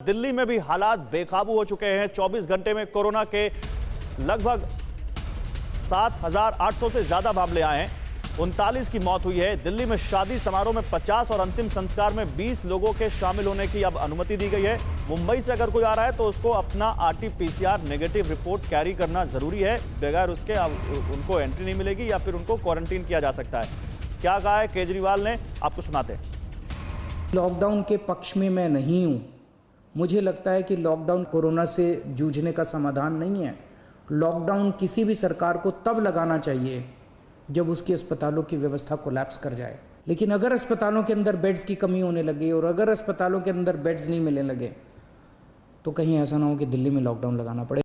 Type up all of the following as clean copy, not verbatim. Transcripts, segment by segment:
दिल्ली में भी हालात बेकाबू हो चुके हैं। 24 घंटे में कोरोना के लगभग 7,800 से ज्यादा मामले आए हैं। 39 की मौत हुई है। दिल्ली में शादी समारोह में 50 और अंतिम संस्कार में 20 लोगों के शामिल होने की अब अनुमति दी गई है। मुंबई से अगर कोई आ रहा है तो उसको अपना RT-PCR नेगेटिव रिपोर्ट कैरी करना जरूरी है। बगैर उसके अब उनको एंट्री नहीं मिलेगी या फिर उनको क्वारंटीन किया जा सकता है। क्या कहा है केजरीवाल ने, आपको सुनाते हैं। लॉकडाउन के पक्ष में मैं नहीं हूं। मुझे लगता है कि लॉकडाउन कोरोना से जूझने का समाधान नहीं है। लॉकडाउन किसी भी सरकार को तब लगाना चाहिए जब उसकी अस्पतालों की व्यवस्था कोलैप्स कर जाए। लेकिन अगर अस्पतालों के अंदर बेड्स की कमी होने लगी और अगर अस्पतालों के अंदर बेड्स नहीं मिलने लगे तो कहीं ऐसा ना हो कि दिल्ली में लॉकडाउन लगाना पड़े।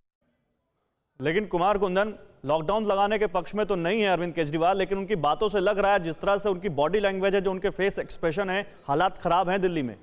लेकिन कुमार कुंदन, लॉकडाउन लगाने के पक्ष में तो नहीं है अरविंद केजरीवाल, लेकिन उनकी बातों से लग रहा है, जिस तरह से उनकी बॉडी लैंग्वेज है, जो उनके फेस एक्सप्रेशन है, हालात खराब हैं दिल्ली में।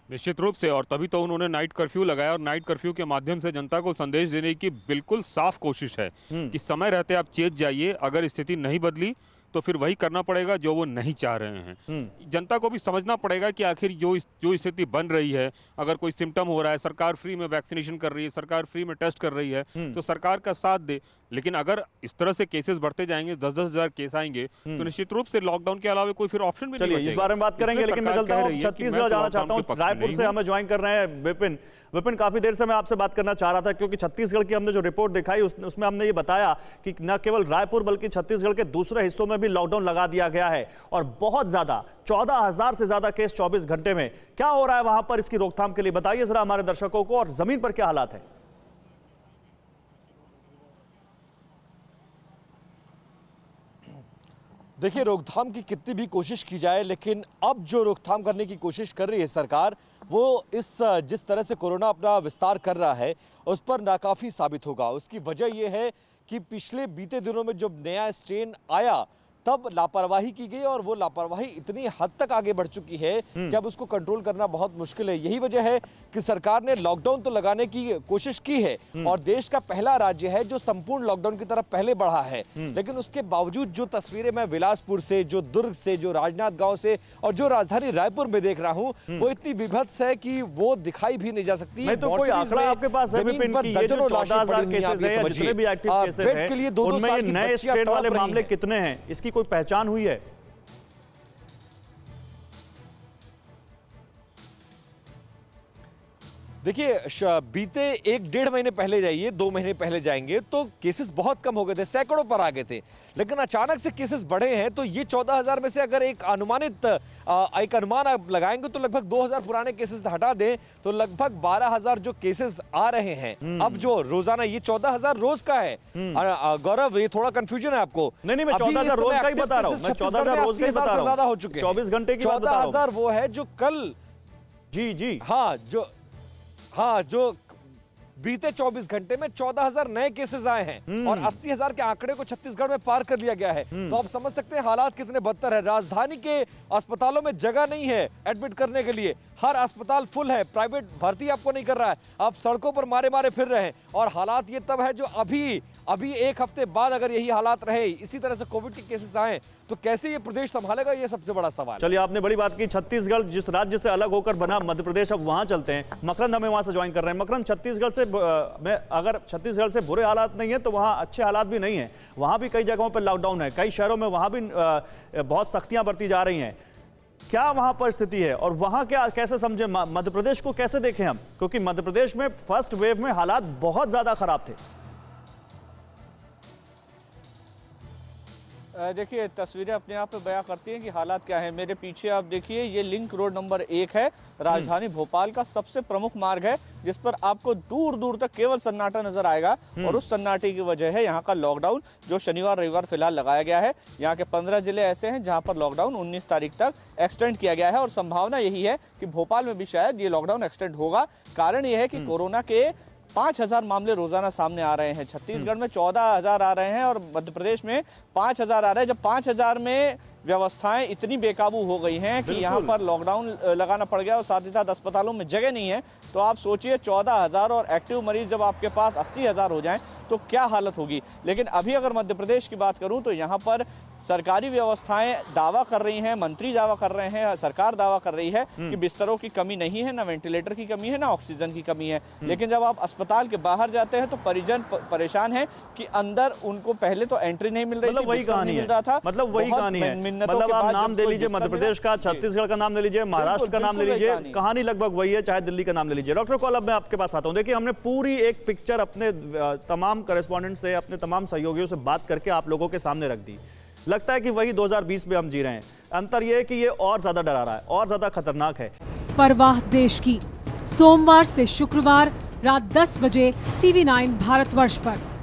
निश्चित रूप से, और तभी तो उन्होंने नाइट कर्फ्यू लगाया और नाइट कर्फ्यू के माध्यम से जनता को संदेश देने की बिल्कुल साफ कोशिश है कि समय रहते आप चेत जाइए। अगर स्थिति नहीं बदली तो फिर वही करना पड़ेगा जो वो नहीं चाह रहे हैं। जनता को भी समझना पड़ेगा कि आखिर जो स्थिति बन रही है, अगर कोई सिम्टम हो रहा है, सरकार फ्री में वैक्सीनेशन कर रही है, सरकार फ्री में टेस्ट कर रही है, तो सरकार का साथ दे। लेकिन अगर इस तरह से केसेस बढ़ते जाएंगे, 10-10 हजार केस आएंगे, तो निश्चित रूप से लॉकडाउन के अलावा कोई फिर ऑप्शन भी नहीं बचेगा। इस बारे में बात करेंगे, लेकिन मैं चलता हूं छत्तीसगढ़ जाना चाहता हूं। रायपुर से हमें ज्वाइन कर रहे हैं विपिन। विपिन, काफी देर से मैं आपसे बात करना चाह रहा था, क्योंकि छत्तीसगढ़ की हमने जो रिपोर्ट दिखाई उसमें हमने ये बताया कि न केवल रायपुर बल्कि छत्तीसगढ़ के दूसरे हिस्सों में भी लॉकडाउन लगा दिया गया है और बहुत ज्यादा 14,000 से ज्यादा केस 24 घंटे में। क्या हो रहा है वहां पर इसकी रोकथाम के लिए, बताइए जरा हमारे दर्शकों को, और जमीन पर क्या हालात है। देखिए, रोकथाम की कितनी भी कोशिश की जाए, लेकिन अब जो रोकथाम करने की कोशिश कर रही है सरकार, वो जिस तरह से कोरोना अपना विस्तार कर रहा है उस पर नाकाफी साबित होगा। उसकी वजह यह है कि पिछले बीते दिनों में जब नया स्ट्रेन आया तब लापरवाही की गई और वो लापरवाही इतनी हद तक आगे बढ़ चुकी है कि अब उसको कंट्रोल करना बहुत मुश्किल है। यही वजह है कि सरकार ने लॉकडाउन तो लगाने की कोशिश की है और देश का पहला राज्य है जो संपूर्ण लॉकडाउन की तरफ पहले बढ़ा है। लेकिन उसके बावजूद जो तस्वीरें मैं बिलासपुर से, जो दुर्ग से, जो राजनांदगांव से और जो राजधानी रायपुर में देख रहा हूँ, वो इतनी विभत्स है कि वो दिखाई भी नहीं जा सकती। नहीं तो कोई आंकड़ा आपके पास है विपिन की, ये जो 14,000 केसेस है, जितने भी एक्टिव केसेस हैं, उनमें नए स्ट्रेन वाले मामले कितने हैं, इसकी कोई पहचान हुई है? देखिए, बीते 1-1.5 महीने पहले जाइए, 2 महीने पहले जाएंगे तो केसेस बहुत कम हो गए थे, सैकड़ों पर आ गए थे। लेकिन अचानक से केसेस बढ़े हैं, तो ये 14,000 में से अगर एक अनुमान आप लगाएंगे तो लगभग 2,000 पुराने केसेस हटा दें तो लगभग 12,000 जो केसेस आ रहे हैं अब जो रोजाना, ये 14,000 रोज का है। गौरव, ये थोड़ा कंफ्यूजन है आपको। नहीं, मैं 14,000 रोज का ही बता रहा हूं। मैं 14,000 रोज का ही बता रहा हूं। ज्यादा हो चुके हैं, 24 घंटे की बात बता रहा हूं। 14,000 वो है जो कल, जी जो बीते 24 घंटे में 14,000 नए केसेस आए हैं और 80,000 के आंकड़े को छत्तीसगढ़ में पार कर लिया गया है। तो आप समझ सकते हैं हालात कितने बदतर है। राजधानी के अस्पतालों में जगह नहीं है एडमिट करने के लिए, हर अस्पताल फुल है, प्राइवेट भर्ती आपको नहीं कर रहा है, आप सड़कों पर मारे मारे फिर रहे हैं। और हालात ये तब है जो अभी एक हफ्ते बाद अगर यही हालात रहे, इसी तरह से कोविड के केसेस आए, तो कैसे ये प्रदेश संभालेगा, ये सबसे बड़ा सवाल। चलिए, आपने बड़ी बात की। छत्तीसगढ़ जिस राज्य से अलग होकर बना मध्य प्रदेश, अब वहां चलते हैं। मकरंद हमें वहां से ज्वाइन कर रहे हैं। मकरंद, छत्तीसगढ़ से अगर छत्तीसगढ़ से बुरे हालात नहीं है तो वहां अच्छे हालात भी नहीं है। वहां भी कई जगहों पर लॉकडाउन है, कई शहरों में वहां भी बहुत सख्तियां बरती जा रही हैं। क्या वहां पर स्थिति है और वहां क्या कैसे समझे, मध्य प्रदेश को कैसे देखें हम, क्योंकि मध्य प्रदेश में फर्स्ट वेव में हालात बहुत ज्यादा खराब थे। देखिए, तस्वीरें अपने आप में बयां करती हैं कि हालात क्या है। मेरे पीछे आप देखिए, ये लिंक रोड नंबर 1 है, राजधानी भोपाल का सबसे प्रमुख मार्ग है, जिस पर आपको दूर दूर तक केवल सन्नाटा नजर आएगा। और उस सन्नाटे की वजह है यहाँ का लॉकडाउन, जो शनिवार रविवार फिलहाल लगाया गया है। यहाँ के 15 जिले ऐसे हैं जहाँ पर लॉकडाउन 19 तारीख तक एक्सटेंड किया गया है और संभावना यही है कि भोपाल में भी शायद ये लॉकडाउन एक्सटेंड होगा। कारण यह है कि कोरोना के 5,000 मामले रोजाना सामने आ रहे हैं। छत्तीसगढ़ में 14,000 आ रहे हैं और मध्य प्रदेश में 5,000 आ रहे हैं। जब 5,000 में व्यवस्थाएं इतनी बेकाबू हो गई हैं कि यहाँ पर लॉकडाउन लगाना पड़ गया और साथ ही साथ अस्पतालों में जगह नहीं है, तो आप सोचिए 14,000 और एक्टिव मरीज जब आपके पास 80,000 हो जाएं तो क्या हालत होगी। लेकिन अभी अगर मध्य प्रदेश की बात करूं तो यहाँ पर सरकारी व्यवस्थाएं दावा कर रही हैं, मंत्री दावा कर रहे हैं, सरकार दावा कर रही है कि बिस्तरों की कमी नहीं है, ना वेंटिलेटर की कमी है, ना ऑक्सीजन की कमी है। लेकिन जब आप अस्पताल के बाहर जाते हैं तो परिजन परेशान है कि अंदर उनको पहले तो एंट्री नहीं मिल रही थी, वही बिस्तर कहानी नहीं है, मिल रहा था। मतलब वही बहुत कहानी है। मिन्नतों मतलब के आप बाद नाम जब दे कोई लीजिए, बिस्तर मध्य प्रदेश का, मिला- छत्तीसगढ़ का नाम ले लीजिए, महाराष्ट्र का नाम ले बिल्कुल लीजिए, वही कहानी लगभग वही है, चाहे दिल्ली का नाम ले लीजिए। डॉक्टर कौल, अब मैं आपके पास आता हूं। देखिए, हमने पूरी एक पिक्चर अपने तमाम करेस्पॉन्डेंट से, अपने तमाम सहयोगियों से बात करके आप लोगों के सामने रख दी। लगता है कि वही 2020 में हम जी रहे हैं। अंतर यह है कि ये और ज्यादा डरा रहा है, और ज्यादा खतरनाक है। परवाह देश की, सोमवार से शुक्रवार रात 10 बजे TV9 भारतवर्ष पर।